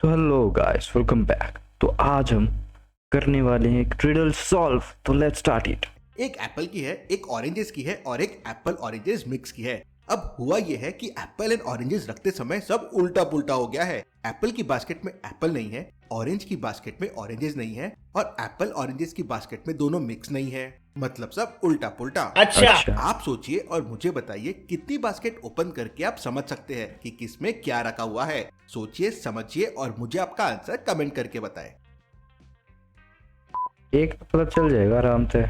तो hello guys, welcome back. तो आज हम करने वाले हैं एक रिडल सॉल्व। तो लेट्स स्टार्ट इट। एक एप्पल की है, एक ऑरेंजेस की है और एक एप्पल ऑरेंजेस मिक्स की है। अब हुआ यह है कि एप्पल एंड ऑरेंजेस रखते समय सब उल्टा पुल्टा हो गया है। एप्पल की बास्केट में एप्पल नहीं है, ऑरेंज की बास्केट में ऑरेंजेस नहीं है और एप्पल ऑरेंजेस की बास्केट में दोनों मिक्स नहीं है। मतलब सब उल्टा पुल्टा। अच्छा। अब आप सोचिए और मुझे बताइए कितनी बास्केट ओपन करके आप समझ सकते हैं कि किसमें क्या रखा हुआ है। सोचिए, समझिए और मुझे आपका आंसर कमेंट करके बताएं। एक तो पता चल जाएगा आराम से,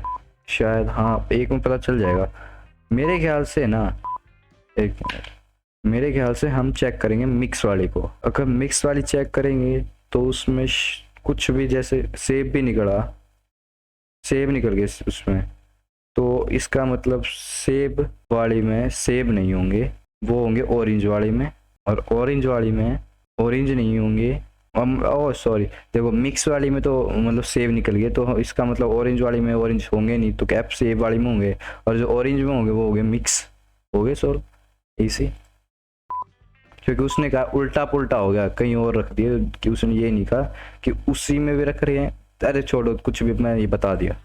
शायद। हाँ, एक में पता चल जाएगा मेरे ख्याल से ना। एक मिनट, मेरे ख्याल से हम चेक करेंगे मिक्स वाली को। अगर मिक्स वाली चेक करेंगे तो उसमें कुछ भी, जैसे सेब भी निकला, सेब निकल गए उसमें, तो इसका मतलब सेब वाली में सेब नहीं होंगे, वो होंगे ऑरेंज वाली में। और ऑरेंज वाली में ऑरेंज नहीं होंगे। ओह सॉरी, देखो मिक्स वाली में तो मतलब सेब निकल गए, तो इसका मतलब ऑरेंज वाली में ऑरेंज होंगे नहीं, तो कैप सेब वाली में होंगे। और जो ऑरेंज में होंगे वो हो गए मिक्स, हो गए सॉल्व, इसी। क्योंकि उसने कहा उल्टा पुल्टा हो गया, कहीं और रख दिया, कि उसने ये नहीं कहा कि उसी में भी रख रहे हैं। अरे छोड़ो, कुछ भी, मैं ये बता दिया,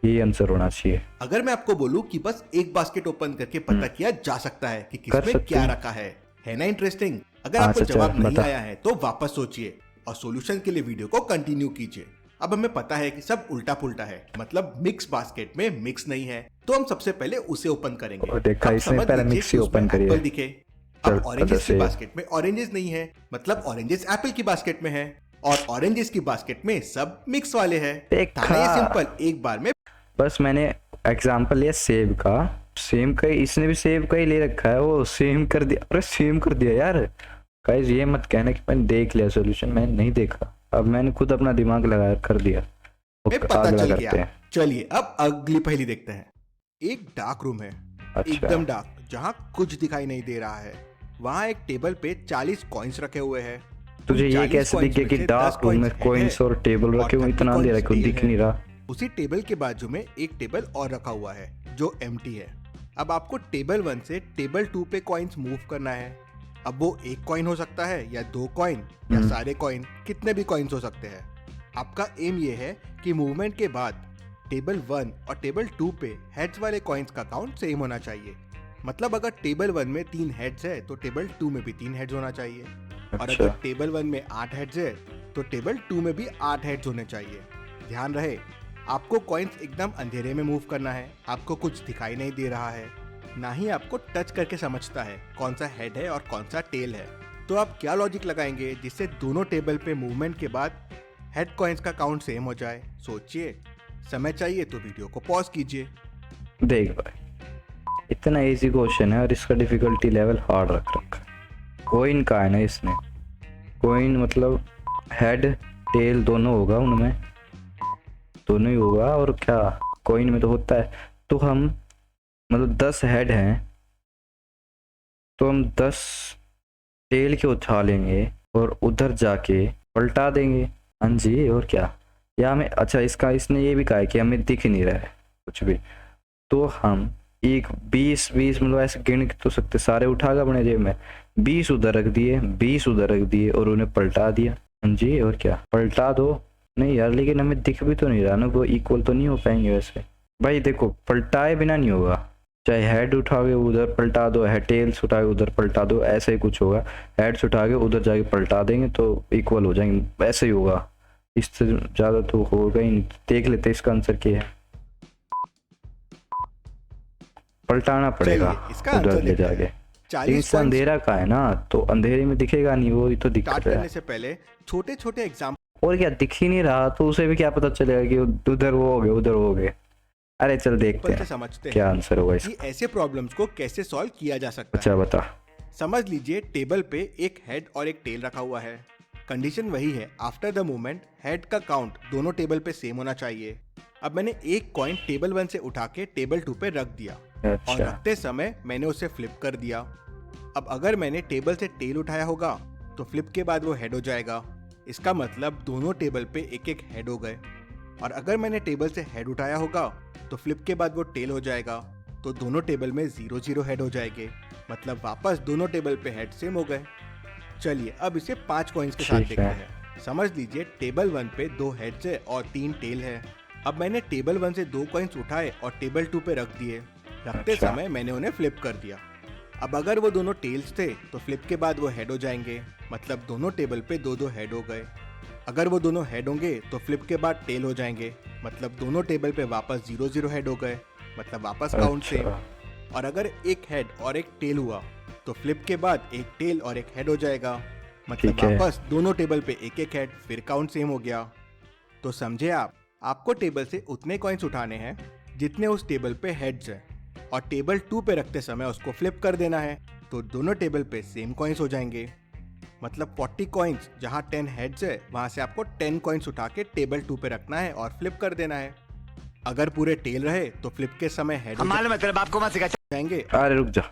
ये आंसर होना चाहिए। अगर मैं आपको बोलूं कि बस एक बास्केट ओपन करके पता किया जा सकता है कि कर किसमें सकते क्या हैं। रखा है ना इंटरेस्टिंग। अगर हाँ आपको सच जवाब है, नहीं बता। आया है तो वापस सोचिए और सॉल्यूशन के लिए वीडियो को कंटिन्यू कीजिए। अब हमें पता है कि सब उल्टा पुल्टा है, मतलब मिक्स बास्केट में मिक्स नहीं है, तो हम सबसे पहले उसे ओपन करेंगे। और देखा, अब इसने समझ पहले लीजिए मिक्स कि ही उसमें ओपन करी एप्पल है। दिखे। चल अब पता ऑरेंजेस की से। बास्केट में ऑरेंजेस नहीं है, मतलब ऑरेंजेस एप्पल की बास्केट में है। और ऑरेंजेस की बास्केट में सब मिक्स वाले हैं। था ना देखा, ये सिंपल, एक बार में। बस मैंने एग्जांपल लिया सेब का। सेम का ही, इसने भी सेब का ही ले रखा है, वो सेम कर दिया। अरे सेम कर दिया यार। गाइस ये मत कहना कि मैंने देख लिया सोल्यूशन, मैंने नहीं देखा। अब मैंने खुद अपना दिमाग लगाया कर दिया। में ओके, पता अगला चल गया। करते हैं। चलिए अब अगली पहेली देखते हैं। एक डार्क रूम है, अच्छा, एकदम डार्क, जहाँ कुछ दिखाई नहीं दे रहा है। वहाँ एक टेबल पे 40 कॉइन्स रखे हुए हैं। उन तुझे ये 40 कैसे दिख कॉइन्स गया में कि से 10 डार्क रूम में कॉइन्स हेड है कॉइन्स और टेबल और रखे हुए? 30 इतना अंधेरा कॉइन्स क्यों टेल दिख है। नहीं रहा? उसी टेबल के बाजू में एक टेबल और रखा हुआ है जो एम्प्टी है। अब आपको टेबल 1 से टेबल 2 पे कॉइन्स मूव करना है। अब वो एक कॉइन हो सकता है या 2 कॉइन या सारे कॉइन, कितने भी कॉइन्स हो सकते हैं। आपका एम ये है कि मूवमेंट के बाद टेबल 1 और टेबल 2 पे हेड्स वाले कॉइन्स का काउंट सेम होना चाहिए। मतलब अगर टेबल 1 में 3 हेड्स है तो टेबल 2 में भी 3 हेड्स होना चाहिए। और अगर अच्छा, टेबल 1 में 8 हेड्स है तो टेबल 2 में भी 8 हेड्स होने चाहिए। ध्यान रहे, आपको कॉइन्स एकदम अंधेरे में मूव करना है। आपको कुछ दिखाई नहीं दे रहा है, ना ही आपको टच करके समझता है कौन सा हेड है और कौन सा टेल है। तो आप क्या लॉजिक लगाएंगे जिससे दोनों टेबल पे मूवमेंट के बाद हेड कॉइन्स का काउंट सेम हो जाए? सोचिए, समय चाहिए तो वीडियो को पॉज कीजिए। देख भाई, इतना इजी क्वेश्चन है और इसका डिफिकल्टी लेवल हार्ड रख रखा है। कोइन का है ना इसने, कोइन मतलब हेड टेल दोनों होगा, उनमें दोनों ही होगा। और क्या कोइन में तो होता है। तो हम मतलब 10 हेड हैं, तो हम 10 टेल के उठा लेंगे और उधर जाके पलटा देंगे। हाँ जी, और क्या। या हमें, अच्छा इसका, इसने ये भी कहा है कि हमें दिख नहीं रहा है कुछ भी, तो हम एक 20 मतलब ऐसे गिन तो सकते, सारे उठा के अपने जेब में 20 उधर रख दिए, 20 उधर रख दिए और उन्हें पलटा दिया। हाँ जी, और क्या, पलटा दो। नहीं यार, लेकिन हमें दिख भी तो नहीं रहा ना, वो इक्वल तो नहीं हो पाएंगे वैसे। भाई देखो, पलटाए बिना नहीं होगा। चाहे हेड उठा के उधर पलटा दो, है टेल्स उठा के उधर पलटा दो, ऐसे ही कुछ होगा। हेड्स उठा के उधर जाके पलटा देंगे तो इक्वल हो जाएंगे, ऐसे ही होगा। इससे ज़्यादा तो होगा ही नहीं। देख लेते इसका आंसर क्या है। पलटाना पड़ेगा चलिए इसका उधर आंसर ले देखते जाके। हैं। लेकिन 40 इससे कॉइन्स अंधेरा का है ना, तो अंधेरे में दिखेगा नहीं, वो ही तो दिक्कत स्टार्ट है। करने से पहले छोटे छोटे एग्जाम्पल और क्या, दिख ही नहीं रहा तो उसे भी क्या पता चलेगा कि उधर वो हो गए, उधर वो हो गए। अरे चल देखते से हैं समझते क्या हैं आंसर होगा कि इसका। ऐसे प्रॉब्लम्स को कैसे सॉल्व किया जा सकता अच्छा है। बता। समझ लीजिए टेबल पे एक हेड और एक टेल रखा हुआ है। कंडीशन वही है, आफ्टर द मूवमेंट हेड का काउंट दोनों टेबल पे सेम होना चाहिए। अब मैंने एक कॉइन टेबल 1 से उठा के टेबल 2 पे रख दिया और अच्छा, रखते समय मैंने उसे फ्लिप कर दिया। अब अगर मैंने टेबल से टेल उठाया होगा तो फ्लिप के बाद वो हेड हो जाएगा। इसका मतलब दोनों टेबल पे एक एक हेड हो गए। और अगर मैंने टेबल से हेड उठाया होगा तो फ्लिप के बाद वो टेल हो जाएगा। तो दोनों टेबल में 0 0 हेड हो जाएंगे, मतलब वापस दोनों टेबल पे हेड सेम हो गए। चलिए अब इसे 5 कॉइन्स के साथ ठीक देखते है। हैं। समझ लीजिए टेबल 1 पे 2 हेड्स है और 3 टेल है। अब मैंने टेबल 1 से 2 कॉइन्स उठाए और टेबल 2 पे रख दिए। रखते अच्छा। समय मैंने उन्हें फ्लिप कर दिया। अब अगर वो दोनों टेल्स थे तो फ्लिप के बाद वो हेड हो जाएंगे, मतलब दोनों टेबल पे 2-2 हेड हो गए। अगर वो दोनों हेड होंगे तो फ्लिप के बाद टेल हो जाएंगे, मतलब दोनों टेबल पे वापस 0-0 हेड हो गए, मतलब वापस काउंट सेम। अच्छा। और अगर एक हेड और एक टेल हुआ तो फ्लिप के बाद एक टेल और एक हेड हो जाएगा, मतलब ठीक है। वापस दोनों टेबल पे एक एक हेड, फिर काउंट सेम हो गया। तो समझे आप, आपको टेबल से उतने कॉइन्स उठाने हैं जितने उस टेबल पे हेड्स हैं, और टेबल 2 पे रखते समय उसको फ्लिप कर देना है, तो दोनों टेबल पे सेम कॉइन्स हो जाएंगे। मतलब 40 कॉइन्स, जहाँ 10 हेड्स है वहां से आपको 10 कॉइन्स उठा के टेबल 2 पे रखना है और फ्लिप कर देना है। अगर पूरे टेल रहे तो फ्लिप के समय हेड हम मालूम है तेरे बाप को मत सिखा। जाएंगे। अरे रुक जा,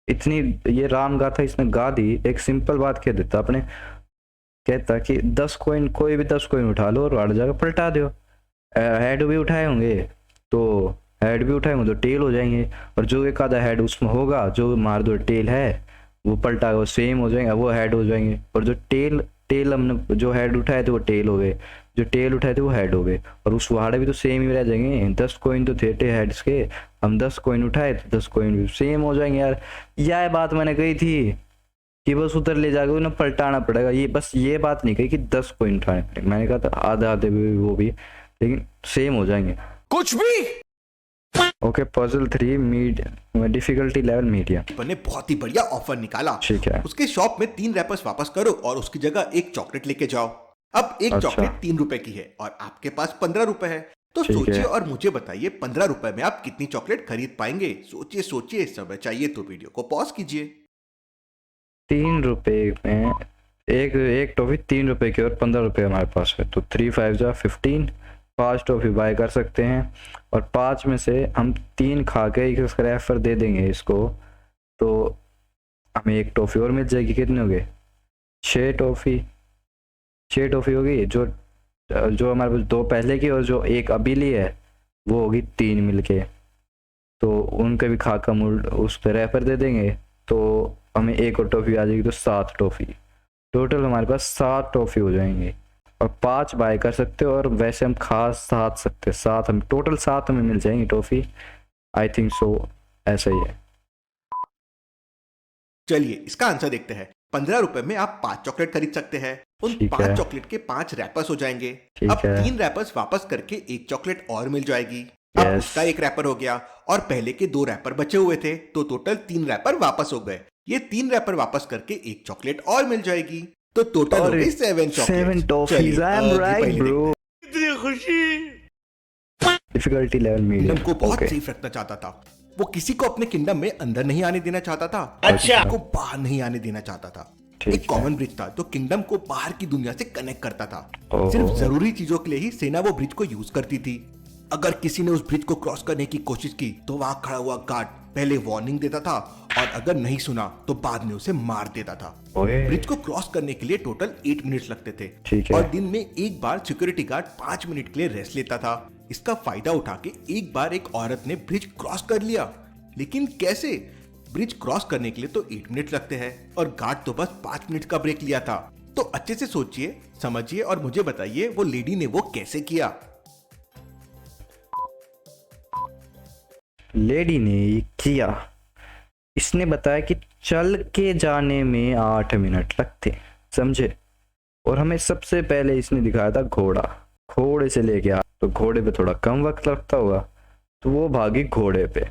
इतनी ये राम गाथा इसने गा दी। एक सिंपल बात कह देता अपने, कहता कि 10 कॉइन, कोई भी 10 कॉइन उठा लो और हर जगह पलटा दो। हेड भी उठाए होंगे तो हेड भी उठाए होंगे तो टेल हो जाएंगे, और जो एक आधा हेड उसमें होगा, जो मार दो टेल है वो पलटा, वो सेम हो जाएंगे, वो हेड हो जाएंगे। और जो टेल टेल हमने जो हेड उठाए थे वो टेल हो गए, जो टेल उठाए थे वो हेड हो गए, और उस वहाड़े भी तो सेम ही रह जाएंगे। 10 कॉइन तो थे हेड्स के, हम 10 कॉइन उठाए तो 10 कॉइन भी सेम हो जाएंगे। यार यह बात मैंने कही थी कि बस उधर ले जाकर उन्हें पलटाना पड़ेगा, ये बस ये बात नहीं कही कि 10 कॉइन उठाने पड़ेंगे। मैंने कहा था आधे आधे भी, वो भी, लेकिन सेम हो जाएंगे कुछ भी। Okay. Puzzle 3 difficulty level medium. ने बहुत ही बढ़िया ऑफर निकाला। ठीक है। उसके शॉप में 3 रैपर्स वापस करो और उसकी जगह एक चॉकलेट लेके जाओ। अब एक अच्छा। चॉकलेट 3 रुपए की है और आपके पास 15 रुपए है, तो ठीक सोचिए है। और मुझे बताइए 15 रुपए में आप कितनी चॉकलेट खरीद पाएंगे। सोचिए सोचिए, समय चाहिए तो वीडियो को पॉज कीजिए। 3 रुपए में एक एक टॉफी 3 रुपए की और 15 रुपए हमारे पास है, तो 3 5 जा 15, 5 टॉफी बाय कर सकते हैं। और 5 में से हम 3 खा के एक स्क्रैपर दे देंगे इसको, तो हमें एक टॉफी और मिल जाएगी। कितने हो गए? 6 टॉफी। 6 टॉफी होगी। जो जो हमारे पास 2 पहले की और जो एक अभी ली है वो होगी 3 मिलके, तो उनके भी खा का मूड उस पर रैपर दे देंगे, तो हमें एक और टॉफी आ जाएगी, तो 7 टॉफी। टोटल हमारे पास 7 टॉफी हो जाएंगे, और 5 बाय कर सकते हो, और वैसे हम खा 7 सकते, 7 हम टोटल 7 हमें मिल जाएंगी टॉफी। आई थिंक सो, ऐसा ही है। चलिए इसका आंसर देखते हैं। 15 रुपए में आप 5 चॉकलेट खरीद सकते हैं। उन ठीक 5 है। चॉकलेट के 5 रैपर्स हो जाएंगे। ठीक अब है। 3 रैपर्स वापस करके एक चॉकलेट और मिल जाएगी। अब Yes. उसका एक रैपर हो गया और पहले के 2 रैपर बचे हुए थे, तो टोटल 3 रैपर वापस हो गए। ये 3 रैपर वापस करके एक चॉकलेट और मिल जाएगी, तो टोटल हो गई 7 chocolate. 7 toffees. I am right bro. इतनी खुशी। Difficulty level medium. किंगडम को बहुत सेफ रखना चाहता था। वो किसी को अपने किंगडम में अंदर नहीं आने देना चाहता था, अच्छा। किसी को बाहर नहीं आने देना चाहता था। ठीक एक है। कॉमन ब्रिज था जो किंगडम को बाहर की दुनिया से कनेक्ट करता था। ओहो। सिर्फ जरूरी चीजों के लिए ही सेना वो ब्रिज को यूज करती थी। अगर किसी ने उस ब्रिज को क्रॉस करने की कोशिश की तो वहां खड़ा हुआ गार्ड पहले वार्निंग देता था, और अगर नहीं सुना तो बाद में उसे मार देता था। ओए। ब्रिज को क्रॉस करने के लिए टोटल 8 मिनट्स लगते थे, ठीक है। और दिन में एक बार सिक्योरिटी गार्ड 5 मिनट के लिए रेस्ट लेता था। इसका फायदा उठा के एक बार एक औरत ने ब्रिज क्रॉस कर लिया। लेकिन कैसे? ब्रिज क्रॉस करने के लिए तो 8 मिनट लगते हैं और गार्ड तो बस 5 मिनट का ब्रेक लिया था। तो अच्छे से सोचिए, समझिए और मुझे बताइए वो लेडी ने वो कैसे किया। लेडी ने ये किया, इसने बताया कि चल के जाने में 8 मिनट लगते, समझे। और हमें सबसे पहले इसने दिखाया था घोड़ा। घोड़े से लेके आ, तो घोड़े पे थोड़ा कम वक्त लगता होगा, तो वो भागी घोड़े पे।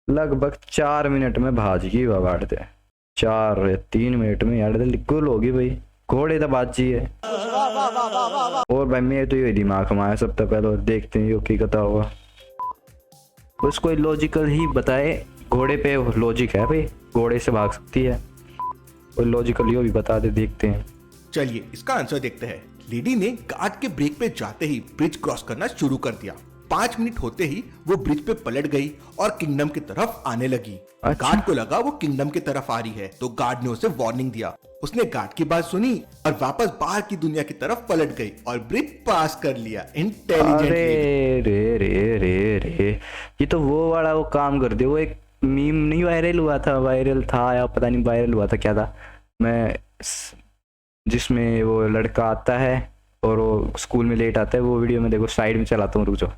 लगभग 4 मिनट में भाजी वह बाढ़ते, 4 या 3 मिनट में यार गुल होगी भाई। घोड़े तो बाजी है। और भाई मेरे तो ये दिमाग हमारा सबसे पहले देखते हैं यो की कथा होगा, बस कोई लॉजिकल ही बताए। घोड़े पे लॉजिक है भाई, घोड़े से भाग सकती है, कोई लॉजिकल यो भी बता दे, देखते हैं। चलिए इसका आंसर देखते हैं। लेडी ने गार्ड के ब्रेक पे जाते ही ब्रिज क्रॉस करना शुरू कर दिया। 5 मिनट होते ही वो ब्रिज पे पलट गई और किंगडम की तरफ आने लगी। अच्छा। गार्ड को लगा वो किंगडम की तरफ आ रही है, तो गार्ड ने उसे वार्निंग दिया। उसने गार्ड की बात सुनी और वापस बाहर की दुनिया की तरफ पलट गई और ब्रिज पास कर लिया इंटेलिजेंटली। अरे रे रे रे रे, ये तो वो वाला वो काम कर दिया। वो एक मीम नहीं वायरल हुआ था, वायरल था या पता नहीं वायरल हुआ था क्या था, मैं जिसमें वो लड़का आता है और वो स्कूल में लेट आता है, वो वीडियो में देखो, साइड में चलाता हूँ, रुक जाओ।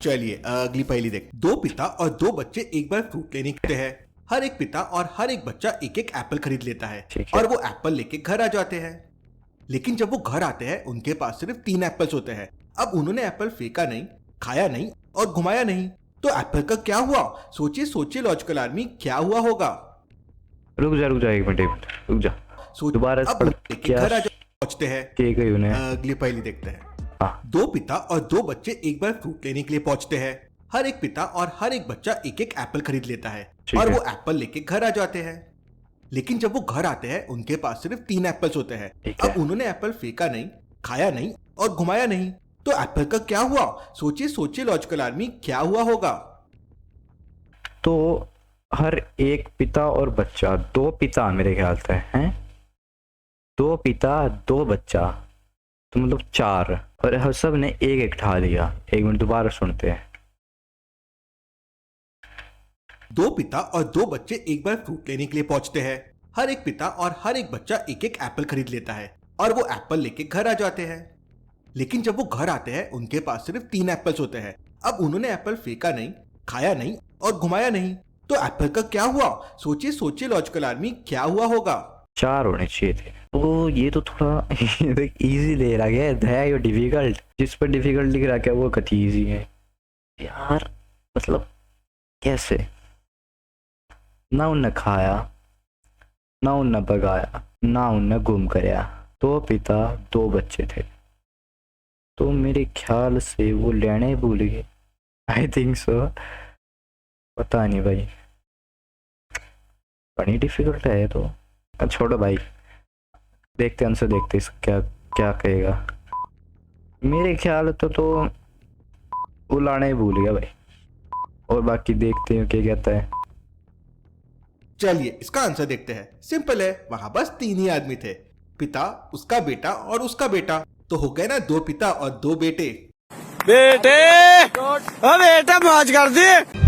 चलिए अगली पहेली देख। दो पिता और दो बच्चे एक बार फ्रूट लेने गए हैं। हर एक पिता और हर एक बच्चा एक एक एप्पल खरीद लेता है ठीक है। और वो एप्पल लेके घर आ जाते हैं। लेकिन जब वो घर आते हैं उनके पास सिर्फ 3 एप्पल्स होते हैं। अब उन्होंने एप्पल फेंका नहीं, खाया नहीं और घुमाया नहीं, तो एप्पल का क्या हुआ? सोचिए सोचिए लॉजिकल आर्मी, क्या हुआ होगा? रुक जा 1 मिनट रुक जा, दोबारा अब पढ़। लेके क्या घर आ पहुंचते हैं। के गई उन्हें? अगली पहेली देखते हैं। हाँ। दो पिता और दो बच्चे एक बार फ्रूट लेने के लिए पहुंचते हैं। हर एक पिता और हर एक बच्चा एक एक एप्पल खरीद लेता है ठीक और है। वो एप्पल लेके घर आ जाते हैं। लेकिन जब वो घर आते हैं उनके पास सिर्फ 3 एप्पल्स होते हैं। ठीक है। अब उन्होंने एप्पल फेंका नहीं, खाया नहीं और घुमाया नहीं, तो एप्पल का क्या हुआ? सोचिए सोचिए लॉजिकल आर्मी, क्या हुआ होगा? तो हर एक पिता और बच्चा, 2 पिता मेरे ख्याल से हैं, 2 पिता 2 बच्चा, तो मतलब 4, और हम सब ने एक एक ठा लिया। 1 मिनट दोबारा सुनते हैं। दो पिता और दो बच्चे एक बार फ्रूट लेने के लिए पहुंचते हैं। हर एक पिता और हर एक बच्चा एक एक एप्पल खरीद लेता है और वो एप्पल लेके घर आ जाते हैं। लेकिन जब वो घर आते हैं उनके पास सिर्फ 3 एप्पल्स होते हैं। अब उन्होंने एप्पल फेंका नहीं, खाया नहीं और घुमाया नहीं, तो एप्पल का क्या हुआ? सोचिए सोचिए लॉजिकल आर्मी, क्या हुआ होगा? 4 होने चाहिए थे। तो ये तो थोड़ा इजी ले रहा गया है, डिफिकल्ट, जिस पर डिफिकल्ट लिख रहा क्या वो कति इजी है यार। मतलब कैसे? ना उन्हें खाया, ना उन्हें भगाया, ना उन्हें गुम कराया, 2 पिता 2 बच्चे थे, तो मेरे ख्याल से वो लेने भूल गए। आई थिंक सो, पता नहीं भाई, बड़ी डिफिकल्ट है तो। छोड़ो भाई, देखते आंसर देखते इसका क्या क्या कहेगा। मेरे ख्याल तो वो लाने ही भूल गया भाई, और बाकी देखते हैं क्या कहता है। चलिए इसका आंसर देखते हैं। सिंपल है, वहां बस 3 ही आदमी थे, पिता, उसका बेटा और उसका बेटा, तो हो गए ना 2 पिता और 2 बेटे। बेटे, बेटा मौज कर दी।